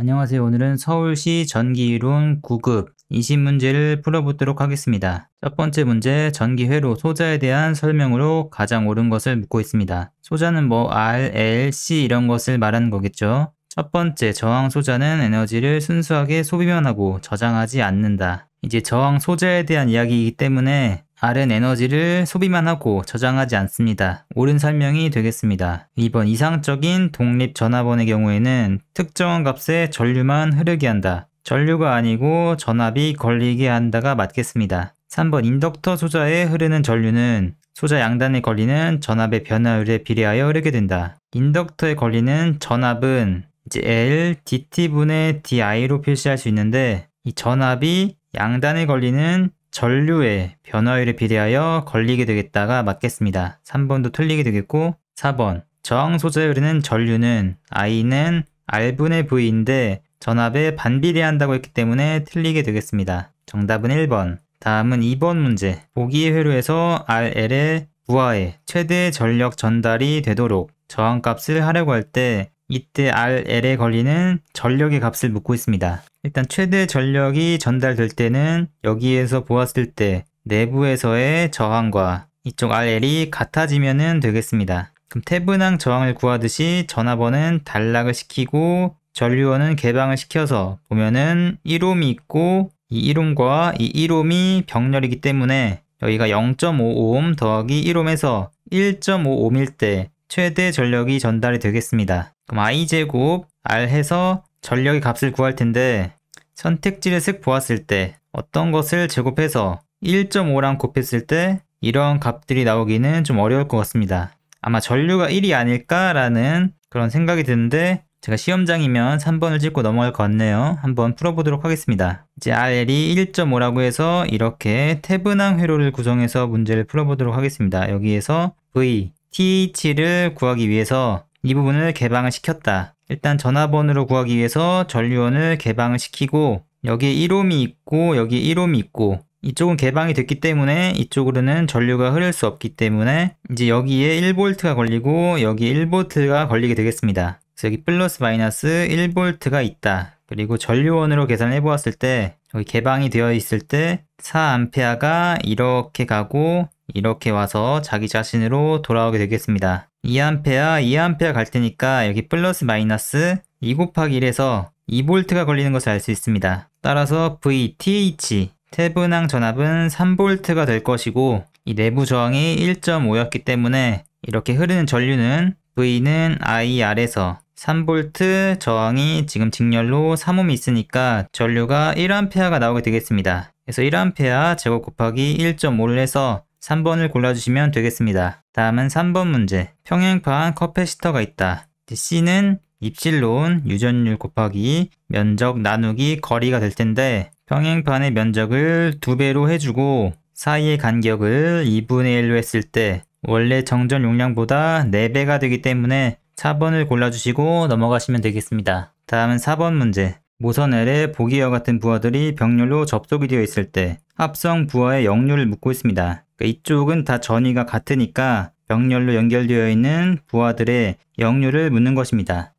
안녕하세요. 오늘은 서울시 전기이론 9급 20문제를 풀어보도록 하겠습니다. 첫 번째 문제, 전기회로 소자에 대한 설명으로 가장 옳은 것을 묻고 있습니다. 소자는 R, L, C 이런 것을 말하는 거겠죠. 첫 번째, 저항 소자는 에너지를 순수하게 소비만 하고 저장하지 않는다. 이제 저항 소자에 대한 이야기이기 때문에 R은 에너지를 소비만 하고 저장하지 않습니다. 옳은 설명이 되겠습니다. 2번, 이상적인 독립 전압원의 경우에는 특정한 값의 전류만 흐르게 한다. 전류가 아니고 전압이 걸리게 한다가 맞겠습니다. 3번, 인덕터 소자에 흐르는 전류는 소자 양단에 걸리는 전압의 변화율에 비례하여 흐르게 된다. 인덕터에 걸리는 전압은 이제 L, dt분의 di로 표시할 수 있는데 이 전압이 양단에 걸리는 전류의 변화율에 비례하여 걸리게 되겠다가 맞겠습니다. 3번도 틀리게 되겠고 4번, 저항 소자에 흐르는 전류는 I는 R분의 V인데 전압에 반비례한다고 했기 때문에 틀리게 되겠습니다. 정답은 1번. 다음은 2번 문제. 보기의 회로에서 RL의 부하에 최대 전력 전달이 되도록 저항값을 하려고 할 때 이때 RL에 걸리는 전력의 값을 묻고 있습니다. 일단 최대 전력이 전달될 때는 여기에서 보았을 때 내부에서의 저항과 이쪽 RL이 같아지면 되겠습니다. 그럼 태분항 저항을 구하듯이 전압원은 단락을 시키고 전류원은 개방을 시켜서 보면은 1옴이 있고 이 1옴과 이 1옴이 병렬이기 때문에 여기가 0.5옴 더하기 1옴에서 1.5옴일 때 최대 전력이 전달이 되겠습니다. 그럼 I제곱 R 해서 전력의 값을 구할 텐데 선택지를 쓱 보았을 때 어떤 것을 제곱해서 1.5랑 곱했을 때 이런 값들이 나오기는 좀 어려울 것 같습니다. 아마 전류가 1이 아닐까라는 그런 생각이 드는데 제가 시험장이면 3번을 찍고 넘어갈 것 같네요. 한번 풀어보도록 하겠습니다. 이제 RL이 1.5라고 해서 이렇게 태분항 회로를 구성해서 문제를 풀어보도록 하겠습니다. 여기에서 V, TH를 구하기 위해서 이 부분을 개방을 시켰다. 일단 전압원으로 구하기 위해서 전류원을 개방을 시키고 여기에 1옴이 있고 여기에 1옴이 있고 이쪽은 개방이 됐기 때문에 이쪽으로는 전류가 흐를 수 없기 때문에 이제 여기에 1V가 걸리고 여기에 1V가 걸리게 되겠습니다. 그래서 여기 플러스 마이너스 1V가 있다. 그리고 전류원으로 계산을 해보았을 때 여기 개방이 되어 있을 때 4A가 이렇게 가고 이렇게 와서 자기 자신으로 돌아오게 되겠습니다. 2A 갈 테니까 여기 플러스 마이너스 2 곱하기 1에서 2V가 걸리는 것을 알 수 있습니다. 따라서 VTH 태분항 전압은 3V가 될 것이고 이 내부 저항이 1.5였기 때문에 이렇게 흐르는 전류는 V는 IR에서 3V 저항이 지금 직렬로 3옴이 있으니까 전류가 1A가 나오게 되겠습니다. 그래서 1A 제곱 곱하기 1.5를 해서 3번을 골라주시면 되겠습니다. 다음은 3번 문제. 평행판 커패시터가 있다. C는 입실론 유전율 곱하기 면적 나누기 거리가 될 텐데 평행판의 면적을 2배로 해주고 사이의 간격을 2분의 1로 했을 때 원래 정전 용량보다 4배가 되기 때문에 4번을 골라주시고 넘어가시면 되겠습니다. 다음은 4번 문제. 모선 L에 보기와 같은 부하들이 병렬로 접속이 되어 있을 때 합성 부하의 역률을 묻고 있습니다. 그러니까 이쪽은 다 전위가 같으니까 병렬로 연결되어 있는 부하들의 역률을 묻는 것입니다.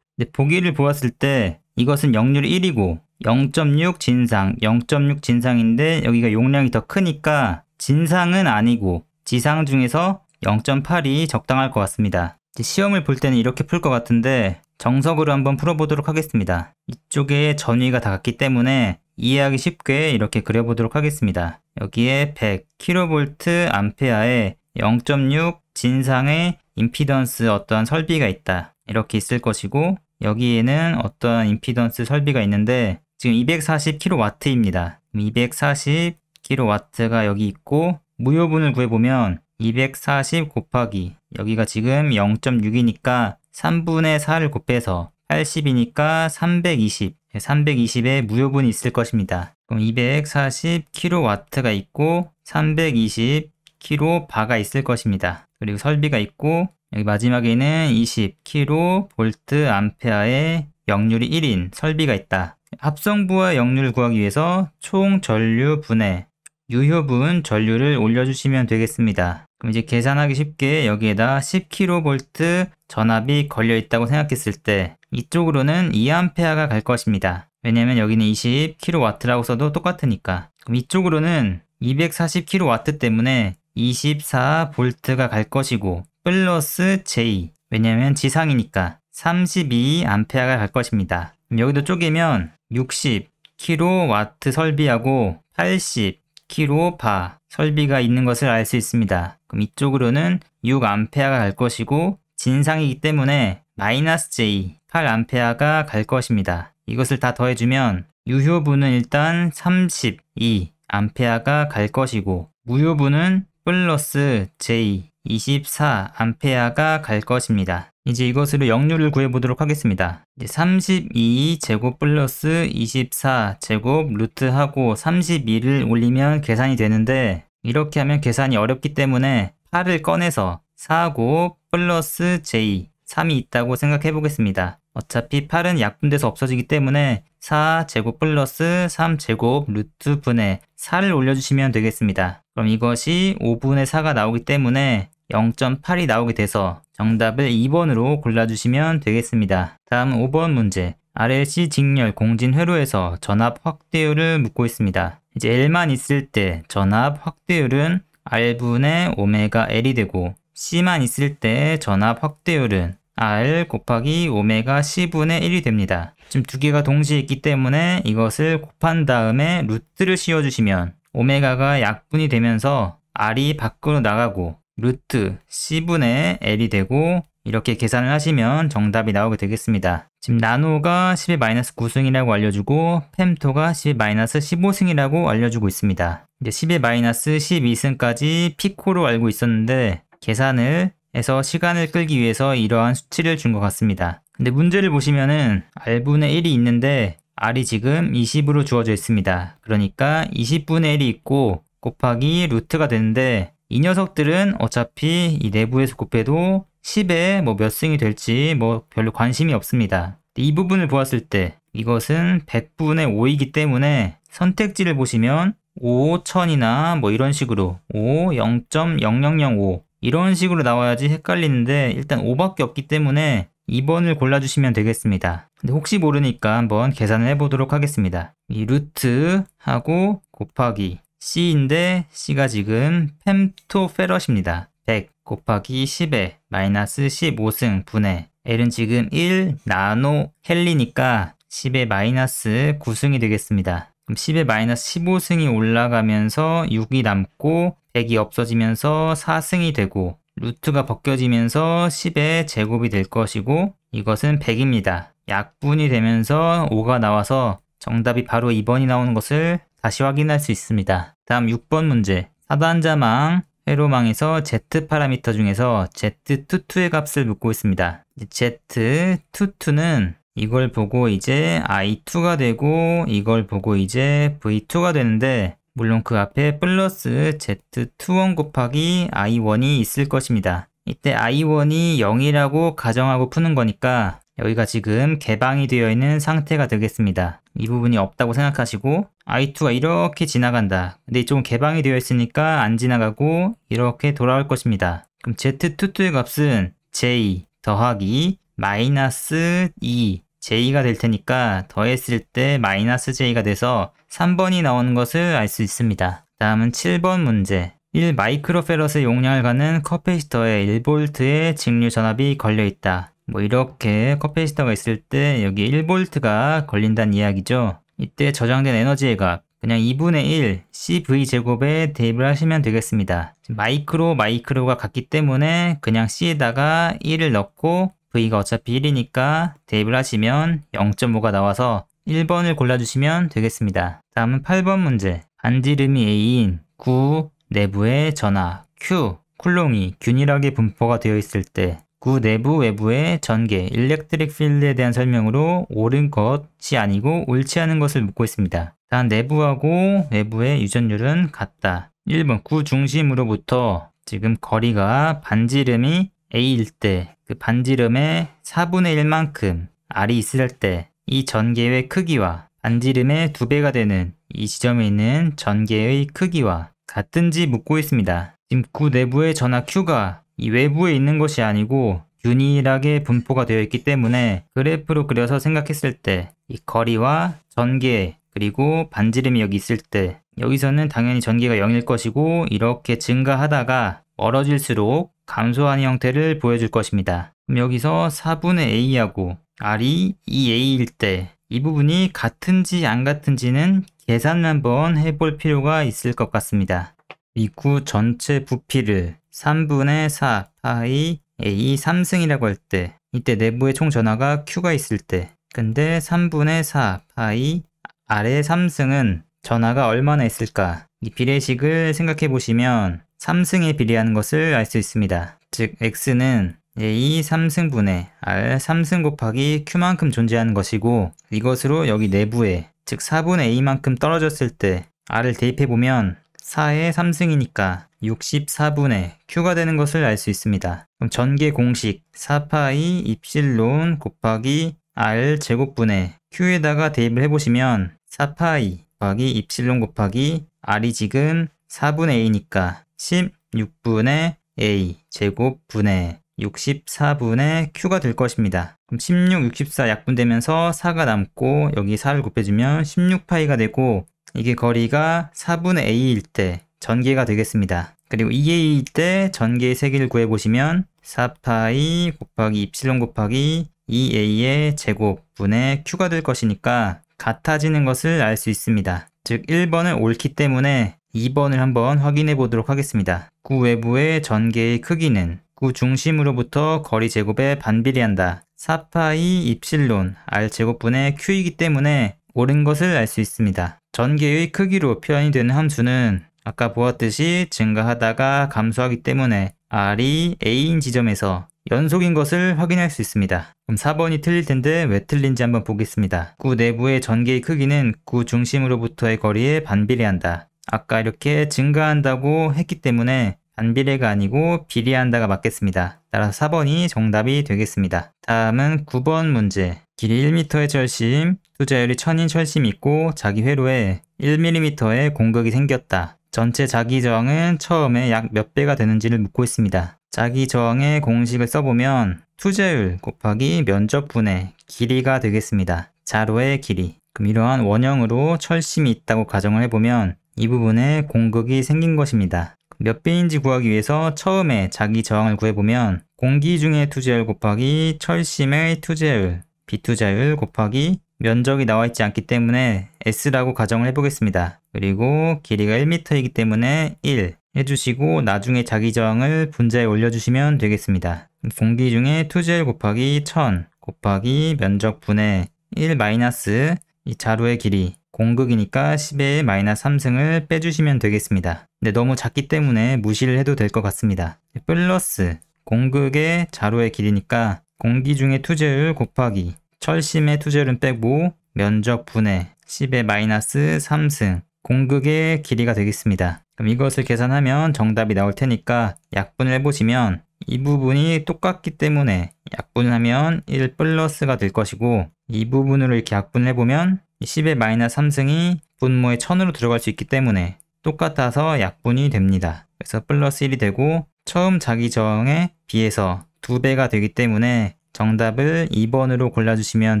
보기를 보았을 때 이것은 역률이 1이고 0.6 진상, 0.6 진상인데 여기가 용량이 더 크니까 진상은 아니고 지상 중에서 0.8이 적당할 것 같습니다. 시험을 볼 때는 이렇게 풀 것 같은데 정석으로 한번 풀어보도록 하겠습니다. 이쪽에 전위가 다 같기 때문에 이해하기 쉽게 이렇게 그려보도록 하겠습니다. 여기에 100kV 암페어에 0.6 진상의 임피던스 어떠한 설비가 있다. 이렇게 있을 것이고 여기에는 어떠한 임피던스 설비가 있는데 지금 240kW입니다. 240kW가 여기 있고 무효분을 구해보면 240 곱하기 여기가 지금 0.6이니까 3분의 4를 곱해서 80이니까 320 320에 무효분이 있을 것입니다. 그럼 240kW가 있고 320kV가 있을 것입니다. 그리고 설비가 있고 여기 마지막에는 20kVA의 역률이 1인 설비가 있다. 합성부하 역률을 구하기 위해서 총 전류분의 유효분 전류를 올려주시면 되겠습니다. 그럼 이제 계산하기 쉽게 여기에다 10kV 전압이 걸려 있다고 생각했을 때 이쪽으로는 2A가 갈 것입니다. 왜냐면 여기는 20kW라고 써도 똑같으니까. 그럼 이쪽으로는 240kW 때문에 24V가 갈 것이고 플러스 J, 왜냐면 지상이니까 32A가 갈 것입니다. 그럼 여기도 쪼개면 60kW 설비하고 80kVA 설비가 있는 것을 알 수 있습니다. 그럼 이쪽으로는 6A가 갈 것이고 진상이기 때문에 마이너스 J, 8A가 갈 것입니다. 이것을 다 더해주면 유효부는 일단 32A가 갈 것이고 무효부는 플러스 J, 24A가 갈 것입니다. 이제 이것으로 역률을 구해보도록 하겠습니다. 이제 32제곱 플러스 24제곱 루트하고 32를 올리면 계산이 되는데 이렇게 하면 계산이 어렵기 때문에 8을 꺼내서 4곱 플러스 J, 3이 있다고 생각해 보겠습니다. 어차피 8은 약분돼서 없어지기 때문에 4제곱 플러스 3제곱 루트 분의 4를 올려주시면 되겠습니다. 그럼 이것이 5분의 4가 나오기 때문에 0.8이 나오게 돼서 정답을 2번으로 골라주시면 되겠습니다. 다음 5번 문제. RLC 직렬 공진 회로에서 전압 확대율을 묻고 있습니다. 이제 L만 있을 때 전압 확대율은 R분의 오메가 L이 되고 C만 있을 때 전압 확대율은 R 곱하기 오메가 C분의 1이 됩니다. 지금 두 개가 동시에 있기 때문에 이것을 곱한 다음에 루트를 씌워주시면 오메가가 약분이 되면서 R이 밖으로 나가고 루트 C분의 L이 되고 이렇게 계산을 하시면 정답이 나오게 되겠습니다. 지금 나노가 10의 마이너스 9승이라고 알려주고 펜토가 10의 마이너스 15승이라고 알려주고 있습니다. 이제 10의 마이너스 12승까지 피코로 알고 있었는데 계산을 해서 시간을 끌기 위해서 이러한 수치를 준 것 같습니다. 근데 문제를 보시면은 R분의 1이 있는데 R이 지금 20으로 주어져 있습니다. 그러니까 20분의 1이 있고 곱하기 루트가 되는데 이 녀석들은 어차피 이 내부에서 곱해도 10에 뭐 몇 승이 될지 뭐 별로 관심이 없습니다. 이 부분을 보았을 때 이것은 100분의 5이기 때문에 선택지를 보시면 5, 1000이나 뭐 이런 식으로 5, 0.0005 이런 식으로 나와야지 헷갈리는데 일단 5밖에 없기 때문에 2번을 골라주시면 되겠습니다. 근데 혹시 모르니까 한번 계산을 해보도록 하겠습니다. 이 루트하고 곱하기 C인데 C가 지금 펜토페럿입니다. 100 곱하기 10에 마이너스 15승 분의 L은 지금 1 나노 헬리니까 10의 마이너스 9승이 되겠습니다. 그럼 10의 마이너스 15승이 올라가면서 6이 남고 100이 없어지면서 4승이 되고 루트가 벗겨지면서 10의 제곱이 될 것이고 이것은 100입니다. 약분이 되면서 5가 나와서 정답이 바로 2번이 나오는 것을 다시 확인할 수 있습니다. 다음 6번 문제. 4단자망 회로망에서 Z 파라미터 중에서 Z22의 값을 묻고 있습니다. Z22는 이걸 보고 이제 I2가 되고 이걸 보고 이제 V2가 되는데 물론 그 앞에 플러스 Z21 곱하기 I1이 있을 것입니다. 이때 I1이 0이라고 가정하고 푸는 거니까 여기가 지금 개방이 되어 있는 상태가 되겠습니다. 이 부분이 없다고 생각하시고 I2가 이렇게 지나간다. 근데 이쪽은 개방이 되어 있으니까 안 지나가고 이렇게 돌아올 것입니다. 그럼 Z22의 값은 J 더하기 마이너스 2 J가 될 테니까 더했을 때 마이너스 J가 돼서 3번이 나오는 것을 알 수 있습니다. 다음은 7번 문제. 1 마이크로페럿의 용량을 갖는 커패시터에 1V의 직류 전압이 걸려 있다. 뭐 이렇게 커패시터가 있을 때 여기 1V가 걸린다는 이야기죠. 이때 저장된 에너지의 값 그냥 2분의 1 CV제곱에 대입을 하시면 되겠습니다. 마이크로가 같기 때문에 그냥 C에다가 1을 넣고 V가 어차피 1이니까 대입을 하시면 0.5가 나와서 1번을 골라주시면 되겠습니다. 다음은 8번 문제. 반지름이 A인 9 내부의 전하 Q, 쿨롱이 균일하게 분포가 되어 있을 때 9 내부 외부의 전개, 일렉트릭 필드에 대한 설명으로 옳은 것이 아니고 옳지 않은 것을 묻고 있습니다. 단 내부하고 외부의 유전율은 같다. 1번 9 중심으로부터 지금 거리가 반지름이 A일 때 그 반지름의 4분의 1만큼 R이 있을 때 이 전개의 크기와 반지름의 2배가 되는 이 지점에 있는 전개의 크기와 같은지 묻고 있습니다. 지금 9 내부의 전하 Q가 이 외부에 있는 것이 아니고 균일하게 분포가 되어 있기 때문에 그래프로 그려서 생각했을 때 이 거리와 전개 그리고 반지름이 여기 있을 때 여기서는 당연히 전개가 0일 것이고 이렇게 증가하다가 멀어질수록 감소하는 형태를 보여줄 것입니다. 그럼 여기서 4분의 a하고 r이 2a일 때 이 부분이 같은지 안 같은지는 계산을 한번 해볼 필요가 있을 것 같습니다. 이 구 전체 부피를 3분의 4 파이 a 3승이라고 할 때 이때 내부에 총 전하가 q가 있을 때 근데 3분의 4 파이 r의 3승은 전하가 얼마나 있을까? 이 비례식을 생각해 보시면 3승에 비례하는 것을 알 수 있습니다. 즉 x는 a 3승분의 r 3승 곱하기 q만큼 존재하는 것이고 이것으로 여기 내부에 즉 4분의 a만큼 떨어졌을 때 r을 대입해 보면 4의 3승이니까 64분의 q가 되는 것을 알 수 있습니다. 그럼 전개 공식 4파이 입실론 곱하기 r 제곱분의 q에다가 대입을 해보시면 4파이 곱하기 입실론 곱하기 r이 지금 4분의 a니까 16분의 a 제곱분의 64분의 q가 될 것입니다. 그럼 16, 64 약분되면서 4가 남고 여기 4를 곱해주면 16파이가 되고 이게 거리가 4분의 a일 때 전개가 되겠습니다. 그리고 2a일 때 전개의 세기를 구해보시면 4파이 곱하기 입실론 곱하기 2a의 제곱분의 q가 될 것이니까 같아지는 것을 알 수 있습니다. 즉 1번은 옳기 때문에 2번을 한번 확인해 보도록 하겠습니다. 구 외부의 전개의 크기는 구 중심으로부터 거리 제곱에 반비례한다. 4파이 입실론 r 제곱분의 q이기 때문에 옳은 것을 알 수 있습니다. 전개의 크기로 표현이 되는 함수는 아까 보았듯이 증가하다가 감소하기 때문에 r이 a인 지점에서 연속인 것을 확인할 수 있습니다. 그럼 4번이 틀릴 텐데 왜 틀린지 한번 보겠습니다. 구 내부의 전개의 크기는 구 중심으로부터의 거리에 반비례한다. 아까 이렇게 증가한다고 했기 때문에 반비례가 아니고 비례한다가 맞겠습니다. 따라서 4번이 정답이 되겠습니다. 다음은 9번 문제. 길이 1m의 철심, 투자율이 1000인 철심이 있고 자기 회로에 1mm의 공극이 생겼다. 전체 자기 저항은 처음에 약 몇 배가 되는지를 묻고 있습니다. 자기 저항의 공식을 써보면 투자율 곱하기 면적분의 길이가 되겠습니다. 자로의 길이. 그럼 이러한 원형으로 철심이 있다고 가정을 해보면 이 부분에 공극이 생긴 것입니다. 몇 배인지 구하기 위해서 처음에 자기 저항을 구해보면 공기 중의 투자율 곱하기 철심의 투자율, 비투자율 곱하기 면적이 나와 있지 않기 때문에 S라고 가정을 해보겠습니다. 그리고 길이가 1m이기 때문에 1 해주시고 나중에 자기 저항을 분자에 올려주시면 되겠습니다. 공기 중의 투자율 곱하기 1000 곱하기 면적분의 1 마이너스 이 자루의 길이 공극이니까 10의 마이너스 3승을 빼주시면 되겠습니다. 근데 너무 작기 때문에 무시를 해도 될 것 같습니다. 플러스 공극의 자루의 길이니까 공기 중의 투자율 곱하기 철심의 투자율은 빼고 면적 분의 10의 마이너스 3승 공극의 길이가 되겠습니다. 그럼 이것을 계산하면 정답이 나올 테니까 약분을 해보시면 이 부분이 똑같기 때문에 약분을 하면 1 플러스가 될 것이고 이 부분으로 이렇게 약분을 해보면 10의 마이너스 3승이 분모에 1000으로 들어갈 수 있기 때문에 똑같아서 약분이 됩니다. 그래서 플러스 1이 되고 처음 자기 저항에 비해서 2배가 되기 때문에 정답을 2번으로 골라주시면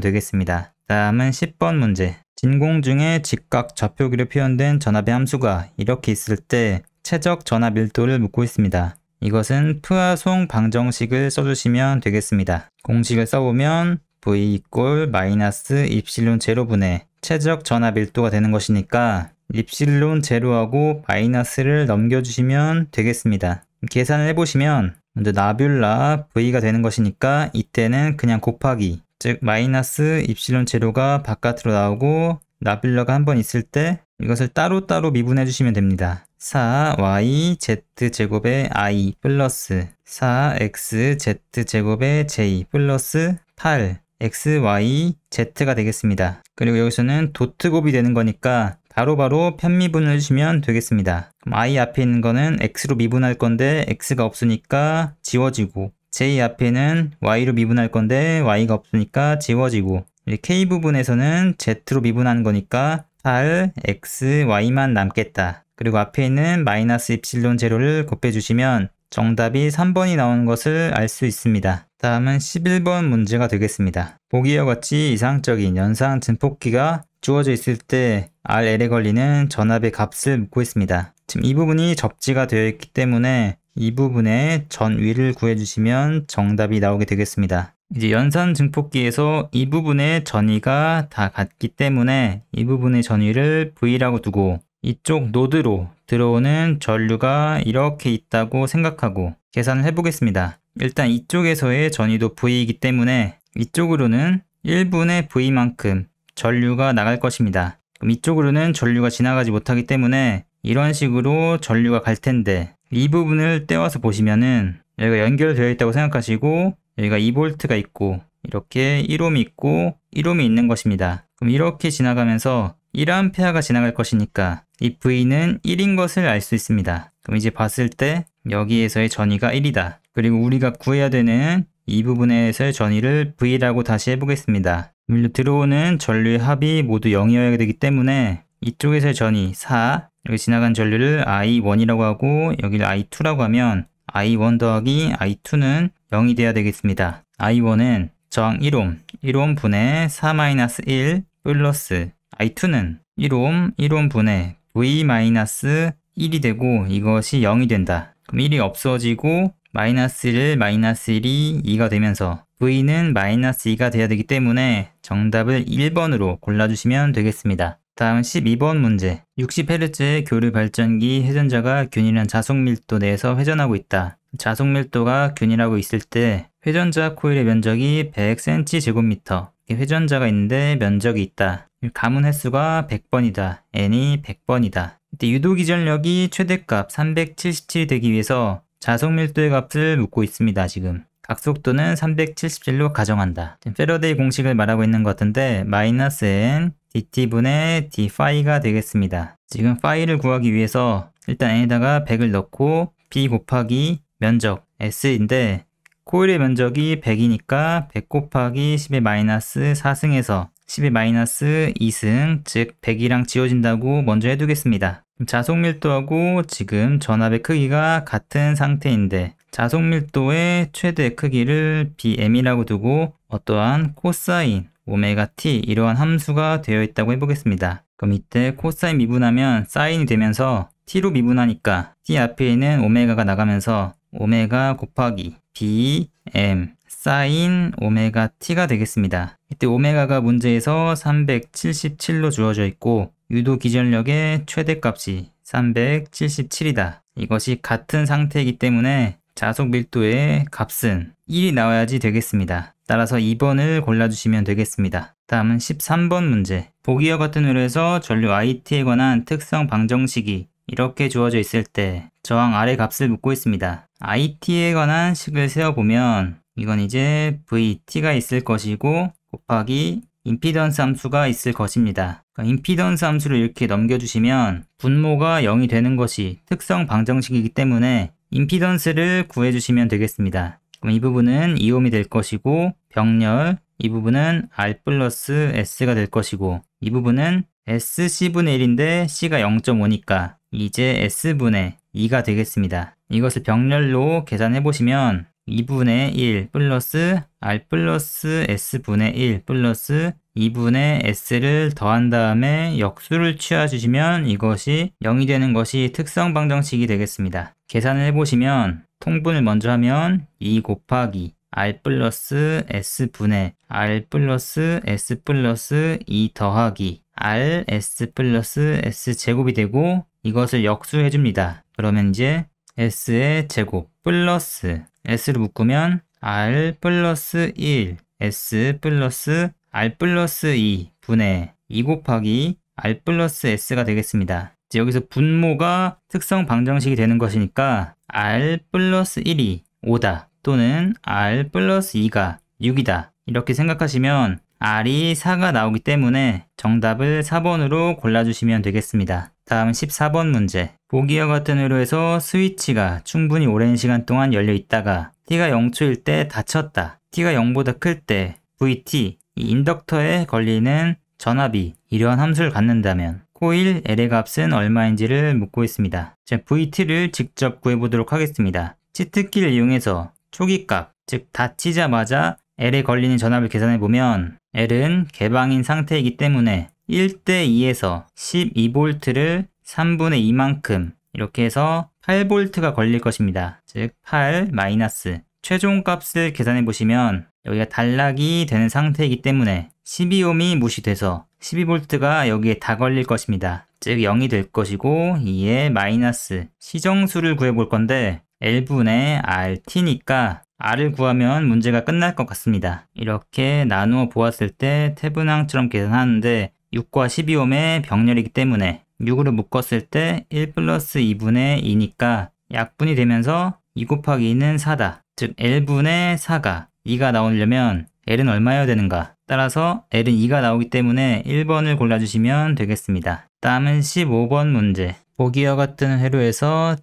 되겠습니다. 다음은 10번 문제. 진공 중에 직각 좌표기로 표현된 전압의 함수가 이렇게 있을 때 최적 전압 밀도를 묻고 있습니다. 이것은 푸아송 방정식을 써주시면 되겠습니다. 공식을 써보면 V 이꼴 마이너스 입실론 제로분의 최적 전압 밀도가 되는 것이니까 입실론 제로하고 마이너스를 넘겨주시면 되겠습니다. 계산을 해보시면 먼저 나뷸라 V가 되는 것이니까 이때는 그냥 곱하기 즉 마이너스 입실론 제로가 바깥으로 나오고 나뷸라가 한 번 있을 때 이것을 따로따로 미분해 주시면 됩니다. 4yz제곱의 i 플러스 4xz제곱의 j 플러스 8xyz가 되겠습니다. 그리고 여기서는 도트곱이 되는 거니까 바로바로 편미분을 해주시면 되겠습니다. 그럼 i 앞에 있는 거는 x로 미분할 건데 x가 없으니까 지워지고 j 앞에는 y로 미분할 건데 y가 없으니까 지워지고 k 부분에서는 z로 미분하는 거니까 8xy만 남겠다. 그리고 앞에 있는 마이너스 입실론 제로를 곱해주시면 정답이 3번이 나오는 것을 알 수 있습니다. 다음은 11번 문제가 되겠습니다. 보기와 같이 이상적인 연산 증폭기가 주어져 있을 때 RL에 걸리는 전압의 값을 묻고 있습니다. 지금 이 부분이 접지가 되어 있기 때문에 이 부분의 전위를 구해주시면 정답이 나오게 되겠습니다. 이제 연산 증폭기에서 이 부분의 전위가 다 같기 때문에 이 부분의 전위를 V라고 두고 이쪽 노드로 들어오는 전류가 이렇게 있다고 생각하고 계산을 해보겠습니다. 일단 이쪽에서의 전위도 V이기 때문에 이쪽으로는 1분의 V만큼 전류가 나갈 것입니다. 그럼 이쪽으로는 전류가 지나가지 못하기 때문에 이런 식으로 전류가 갈 텐데 이 부분을 떼와서 보시면은 여기가 연결되어 있다고 생각하시고 여기가 2V가 있고 이렇게 1ohm이 있고 1ohm이 있는 것입니다. 그럼 이렇게 지나가면서 1A가 지나갈 것이니까 이 V는 1인 것을 알 수 있습니다. 그럼 이제 봤을 때 여기에서의 전위가 1이다. 그리고 우리가 구해야 되는 이 부분에서의 전위를 V라고 다시 해보겠습니다. 들어오는 전류의 합이 모두 0이어야 되기 때문에 이쪽에서의 전위 4, 여기 지나간 전류를 I1이라고 하고 여기를 I2라고 하면 I1 더하기 I2는 0이 돼야 되겠습니다. I1은 저항 1ohm, 1ohm 분의 4-1 플러스 I2는 1ohm, 1ohm 분의 V-1이 되고 이것이 0이 된다. 그럼 1이 없어지고 마이너스 1, 마이너스 1이 2가 되면서 V는 마이너스 2가 돼야 되기 때문에 정답을 1번으로 골라주시면 되겠습니다. 다음 12번 문제. 60Hz의 교류 발전기 회전자가 균일한 자속 밀도 내에서 회전하고 있다. 자속 밀도가 균일하고 있을 때 회전자 코일의 면적이 100cm/제곱미터. 회전자가 있는데 면적이 있다. 가문 횟수가 100번이다. n이 100번이다. 이때 유도 기전력이 최대값 377이 되기 위해서 자속 밀도의 값을 묻고 있습니다. 지금 각속도는 377로 가정한다. 패러데이 공식을 말하고 있는 것 같은데 마이너스 n dt분의 d파이가 되겠습니다. 지금 파이를 구하기 위해서 일단 n에다가 100을 넣고 b 곱하기 면적 s인데 코일의 면적이 100이니까 100 곱하기 10의 마이너스 4승에서 10의 마이너스 2승, 즉 100이랑 지워진다고 먼저 해두겠습니다. 자속 밀도하고 지금 전압의 크기가 같은 상태인데 자속 밀도의 최대 크기를 BM이라고 두고 어떠한 코사인 오메가 t 이러한 함수가 되어 있다고 해보겠습니다. 그럼 이때 코사인 미분하면 사인이 되면서 t로 미분하니까 t 앞에 있는 오메가가 나가면서 오메가 곱하기 BM 사인 오메가 t가 되겠습니다. 이때 오메가가 문제에서 377로 주어져 있고 유도 기전력의 최대값이 377이다. 이것이 같은 상태이기 때문에 자속 밀도의 값은 1이 나와야지 되겠습니다. 따라서 2번을 골라주시면 되겠습니다. 다음은 13번 문제. 보기와 같은 회로에서 전류 IT에 관한 특성 방정식이 이렇게 주어져 있을 때 저항 R의 값을 묻고 있습니다. IT에 관한 식을 세어보면 이건 이제 VT가 있을 것이고 곱하기 임피던스 함수가 있을 것입니다. 임피던스 함수를 이렇게 넘겨주시면 분모가 0이 되는 것이 특성 방정식이기 때문에 임피던스를 구해주시면 되겠습니다. 그럼 이 부분은 2ohm이 될 것이고 병렬 이 부분은 R 플러스 S가 될 것이고 이 부분은 SC분의 1인데 C가 0.5니까 이제 S분의 2가 되겠습니다. 이것을 병렬로 계산해보시면 2분의 1 플러스 R 플러스 S분의 1 플러스 2분의 S를 더한 다음에 역수를 취해주시면 이것이 0이 되는 것이 특성 방정식이 되겠습니다. 계산을 해보시면 통분을 먼저 하면 2 곱하기 R 플러스 S분의 R 플러스 S 플러스 2 더하기 R S 플러스 S 제곱이 되고 이것을 역수해줍니다. 그러면 이제 S의 제곱 플러스 S를 묶으면 R 플러스 1 S 플러스 R 플러스 2 분의 2 곱하기 R 플러스 S가 되겠습니다. 이제 여기서 분모가 특성 방정식이 되는 것이니까 R 플러스 1이 5다 또는 R 플러스 2가 6이다 이렇게 생각하시면 R이 4가 나오기 때문에 정답을 4번으로 골라주시면 되겠습니다. 다음 14번 문제. 보기와 같은 회로에서 스위치가 충분히 오랜 시간 동안 열려 있다가 t가 0초일 때 닫혔다. t가 0보다 클 때 VT, 이 인덕터에 걸리는 전압이 이러한 함수를 갖는다면 코일 L의 값은 얼마인지를 묻고 있습니다. 자, VT를 직접 구해보도록 하겠습니다. 치트키를 이용해서 초기값, 즉 닫히자마자 L에 걸리는 전압을 계산해보면 L은 개방인 상태이기 때문에 1대2에서 12V를 3분의 2만큼 이렇게 해서 8V가 걸릴 것입니다. 즉 8 마이너스 최종값을 계산해보시면 여기가 단락이 되는 상태이기 때문에 12ohm이 무시돼서 12V가 여기에 다 걸릴 것입니다. 즉 0이 될 것이고 2의 마이너스 시정수를 구해볼 건데 L분의 RT니까 R을 구하면 문제가 끝날 것 같습니다. 이렇게 나누어 보았을 때 태분항처럼 계산하는데 6과 12ohm의 병렬이기 때문에 6으로 묶었을 때 1 플러스 2분의 2니까 약분이 되면서 2 곱하기 2는 4다. 즉 L분의 4가 2가 나오려면 L은 얼마여야 되는가? 따라서 L은 2가 나오기 때문에 1번을 골라주시면 되겠습니다. 다음은 15번 문제. 보기와 같은 회로에서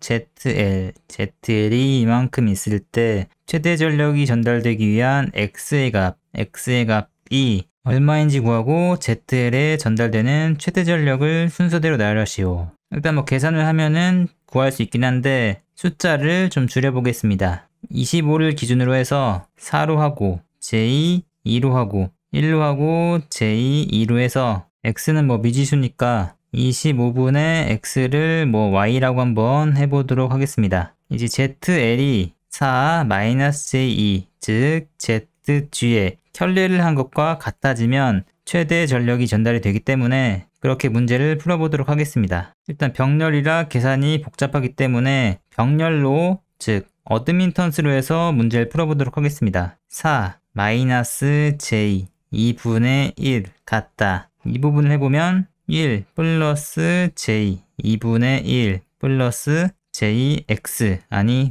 ZL이 이만큼 있을 때 최대 전력이 전달되기 위한 X의 값이 얼마인지 구하고 ZL에 전달되는 최대 전력을 순서대로 나열하시오. 일단 계산을 하면은 구할 수 있긴 한데 숫자를 좀 줄여보겠습니다. 25를 기준으로 해서 4로 하고 J 2로 하고 1로 하고 J 2로 해서 X는 미지수니까 25분의 X를 Y라고 한번 해보도록 하겠습니다. 이제 ZL이 4 J2 즉 ZG에 켤레를 한 것과 같아지면 최대 전력이 전달이 되기 때문에 그렇게 문제를 풀어보도록 하겠습니다. 일단 병렬이라 계산이 복잡하기 때문에 병렬로 즉 어드민턴스로 해서 문제를 풀어보도록 하겠습니다. 4 J 2분의 1 같다. 이 부분을 해보면 1 플러스 J 2분의 1 플러스 JX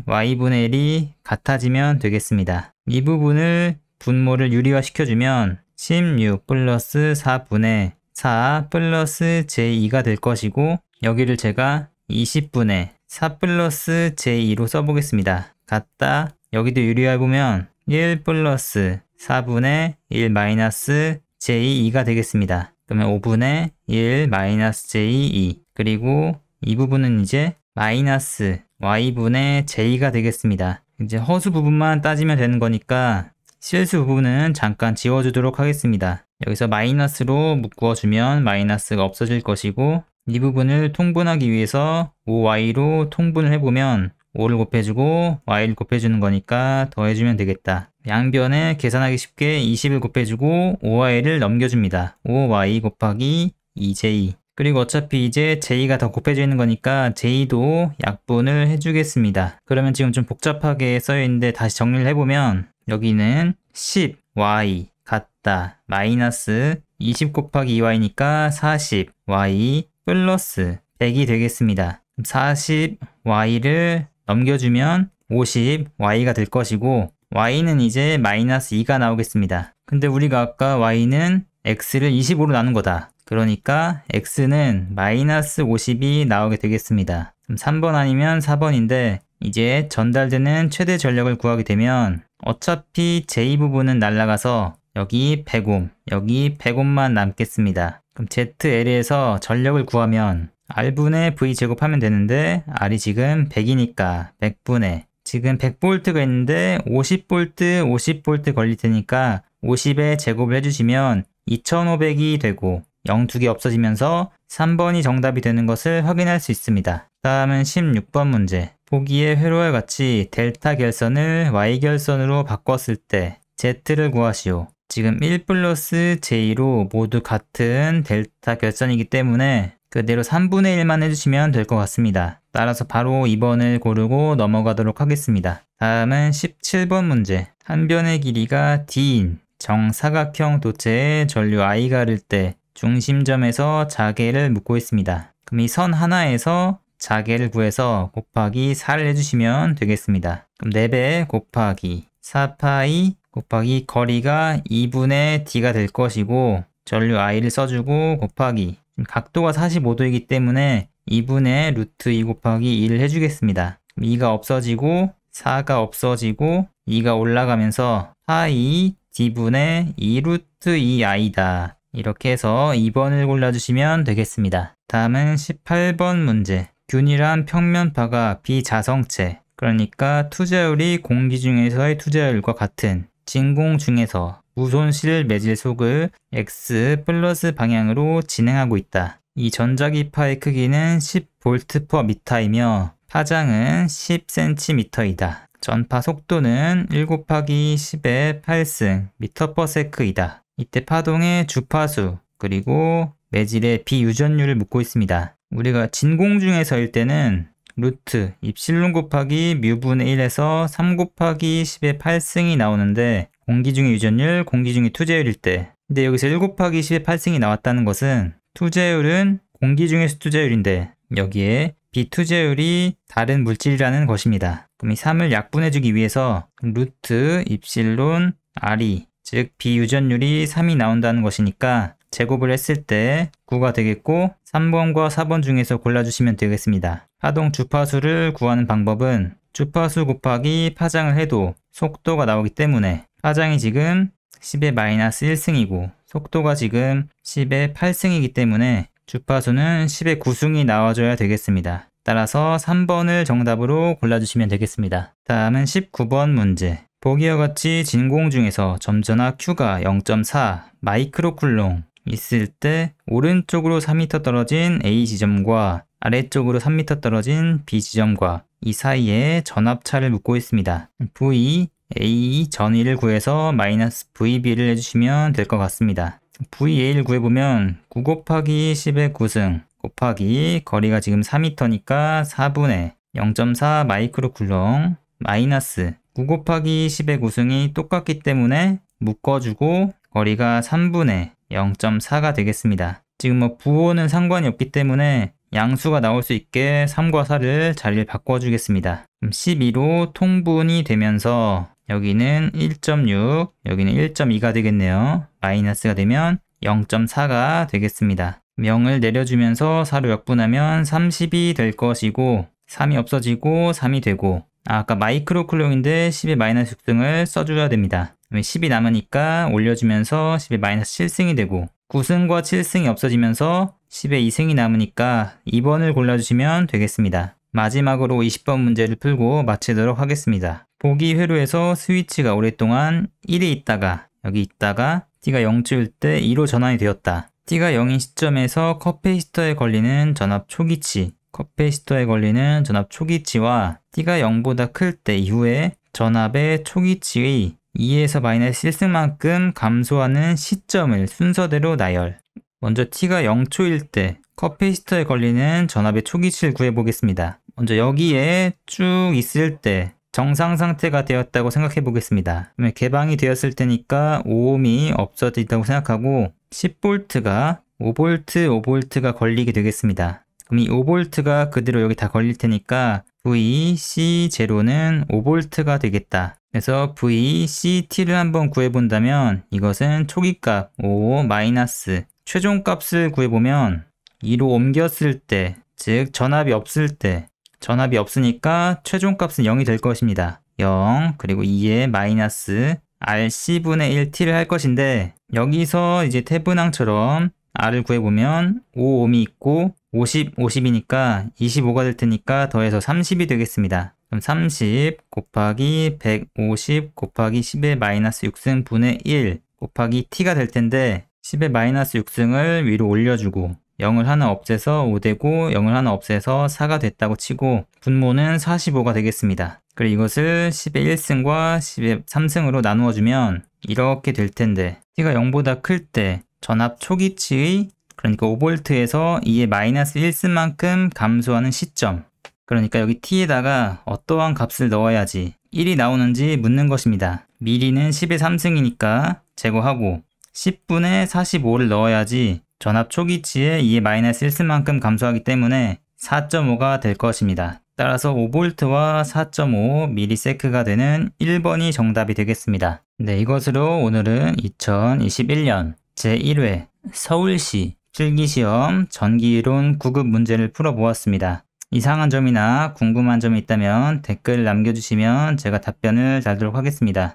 Y분의 1이 같아지면 되겠습니다. 이 부분을 분모를 유리화 시켜주면 16 플러스 4분의 4 플러스 J2가 될 것이고 여기를 제가 20분의 4 플러스 J2로 써보겠습니다. 같다. 여기도 유리화해보면 1 플러스 4분의 1 마이너스 J2가 되겠습니다. 그러면 5분의 1 마이너스 J2 그리고 이 부분은 이제 마이너스 Y분의 J가 되겠습니다. 이제 허수 부분만 따지면 되는 거니까 실수 부분은 잠깐 지워주도록 하겠습니다. 여기서 마이너스로 묶어주면 마이너스가 없어질 것이고 이 부분을 통분하기 위해서 5y로 통분을 해보면 5를 곱해주고 y를 곱해주는 거니까 더해주면 되겠다. 양변에 계산하기 쉽게 20을 곱해주고 5y를 넘겨줍니다. 5y 곱하기 2j 그리고 어차피 이제 j가 더 곱해져 있는 거니까 j도 약분을 해주겠습니다. 그러면 지금 좀 복잡하게 써있는데 다시 정리를 해보면 여기는 10y 같다 마이너스 20 곱하기 2y니까 40y 플러스 100이 되겠습니다. 40y를 넘겨주면 50y가 될 것이고 y는 이제 마이너스 2가 나오겠습니다. 근데 우리가 아까 y는 x를 25로 나눈 거다. 그러니까 x는 마이너스 50이 나오게 되겠습니다. 3번 아니면 4번인데 이제 전달되는 최대 전력을 구하게 되면 어차피 J 부분은 날아가서 여기 100ohm, 여기 100ohm만 남겠습니다. 그럼 ZL에서 전력을 구하면 R분의 V 제곱하면 되는데 R이 지금 100이니까 100분의 지금 100V가 있는데 50V, 50V 걸릴 테니까 50의 제곱을 해주시면 2500이 되고 0 두 개 없어지면서 3번이 정답이 되는 것을 확인할 수 있습니다. 다음은 16번 문제. 보기의 회로와 같이 델타 결선을 Y 결선으로 바꿨을 때 Z를 구하시오. 지금 1 플러스 J로 모두 같은 델타 결선이기 때문에 그대로 3분의 1만 해주시면 될 것 같습니다. 따라서 바로 2번을 고르고 넘어가도록 하겠습니다. 다음은 17번 문제. 한 변의 길이가 D인 정사각형 도체에 전류 I가 흐를 때 중심점에서 자개를 묶고 있습니다. 그럼 이 선 하나에서 자개를 구해서 곱하기 4를 해주시면 되겠습니다. 그럼 4배 곱하기 4파이 곱하기 거리가 2분의 D가 될 것이고 전류 I를 써주고 곱하기 각도가 45도이기 때문에 2분의 루트 2 곱하기 2를 해주겠습니다. 2가 없어지고 4가 없어지고 2가 올라가면서 파이 D분의 2 루트 2i다. 이렇게 해서 2번을 골라주시면 되겠습니다. 다음은 18번 문제. 균일한 평면파가 비자성체, 그러니까 투자율이 공기 중에서의 투자율과 같은 진공 중에서 무손실 매질 속을 X 플러스 방향으로 진행하고 있다. 이 전자기파의 크기는 10V/m이며 파장은 10cm이다. 전파 속도는 1 곱하기 10의 8승 m/s이다. 이때 파동의 주파수 그리고 매질의 비유전율을 묻고 있습니다. 우리가 진공 중에서일 때는 루트 입실론 곱하기 뮤분의 1에서 3 곱하기 10의 8승이 나오는데 공기 중의 유전율, 공기 중의 투자율일 때, 근데 여기서 1 곱하기 10의 8승이 나왔다는 것은 투자율은 공기 중에서 투자율인데 여기에 비투자율이 다른 물질이라는 것입니다. 그럼 이 3을 약분해주기 위해서 루트 입실론 R이 즉 비유전율이 3이 나온다는 것이니까 제곱을 했을 때 9가 되겠고 3번과 4번 중에서 골라주시면 되겠습니다. 파동 주파수를 구하는 방법은 주파수 곱하기 파장을 해도 속도가 나오기 때문에 파장이 지금 10의 마이너스 1승이고 속도가 지금 10의 8승이기 때문에 주파수는 10의 9승이 나와줘야 되겠습니다. 따라서 3번을 정답으로 골라주시면 되겠습니다. 다음은 19번 문제. 보기와 같이 진공 중에서 점전압 Q가 0.4 마이크로쿨롱 있을 때 오른쪽으로 4m 떨어진 A 지점과 아래쪽으로 3m 떨어진 B 지점과 이 사이에 전압차를 묻고 있습니다. V, A 전위를 구해서 마이너스 VB를 해주시면 될 것 같습니다. VA를 구해보면 9 곱하기 10의 9승 곱하기 거리가 지금 4m니까 4분의 0.4 마이크로쿨롱 마이너스 9 곱하기 10의 9승이 똑같기 때문에 묶어주고 거리가 3분의 0.4가 되겠습니다. 지금 뭐 부호는 상관이 없기 때문에 양수가 나올 수 있게 3과 4를 자리를 바꿔주겠습니다. 12로 통분이 되면서 여기는 1.6, 여기는 1.2가 되겠네요. 마이너스가 되면 0.4가 되겠습니다. 0을 내려주면서 4로 역분하면 30이 될 것이고 3이 없어지고 3이 되고 아까 마이크로쿨롱인데 10의 마이너스 6승을 써줘야 됩니다. 10이 남으니까 올려주면서 10의 마이너스 7승이 되고 9승과 7승이 없어지면서 10의 2승이 남으니까 2번을 골라주시면 되겠습니다. 마지막으로 20번 문제를 풀고 마치도록 하겠습니다. 보기 회로에서 스위치가 오랫동안 1에 있다가 여기 있다가 T가 0초일 때 2로 전환이 되었다. T가 0인 시점에서 커패시터에 걸리는 전압 초기치 커패시터에 걸리는 전압 초기치와 T가 0보다 클 때 이후에 전압의 초기치의 2에서 마이너스 1승만큼 감소하는 시점을 순서대로 나열. 먼저 T가 0초일 때 커패시터에 걸리는 전압의 초기치를 구해보겠습니다. 먼저 여기에 쭉 있을 때 정상 상태가 되었다고 생각해 보겠습니다. 그러면 개방이 되었을 때니까 5ohm이 없어졌다고 생각하고 10V가 5V가 걸리게 되겠습니다. 그럼 이 5V가 그대로 여기 다 걸릴 테니까 VC0는 5V가 되겠다. 그래서 VCT를 한번 구해본다면 이것은 초기값 5 마이너스 최종값을 구해보면 2로 옮겼을 때, 즉 전압이 없을 때 전압이 없으니까 최종값은 0이 될 것입니다. 0 그리고 2에 마이너스 RC분의 1T를 할 것인데 여기서 이제 태분항처럼 R을 구해보면 5ohm이 있고 50, 50이니까 25가 될 테니까 더해서 30이 되겠습니다. 그럼 30 곱하기 150 곱하기 10의 마이너스 6승 분의 1 곱하기 T가 될 텐데 10의 마이너스 6승을 위로 올려주고 0을 하나 없애서 5되고 0을 하나 없애서 4가 됐다고 치고 분모는 45가 되겠습니다. 그리고 이것을 10의 1승과 10의 3승으로 나누어주면 이렇게 될 텐데 T가 0보다 클 때 전압 초기치의 그러니까 5V에서 2의 마이너스 1승만큼 감소하는 시점 그러니까 여기 T에다가 어떠한 값을 넣어야지 1이 나오는지 묻는 것입니다. 미리는 10의 3승이니까 제거하고 10분의 45를 넣어야지 전압 초기치에 2의 마이너스 1승만큼 감소하기 때문에 4.5가 될 것입니다. 따라서 5V와 4.5ms가 되는 1번이 정답이 되겠습니다. 네, 이것으로 오늘은 2021년 제1회 서울시 필기시험 전기이론 9급 문제를 풀어보았습니다. 이상한 점이나 궁금한 점이 있다면 댓글 남겨주시면 제가 답변을 달도록 하겠습니다.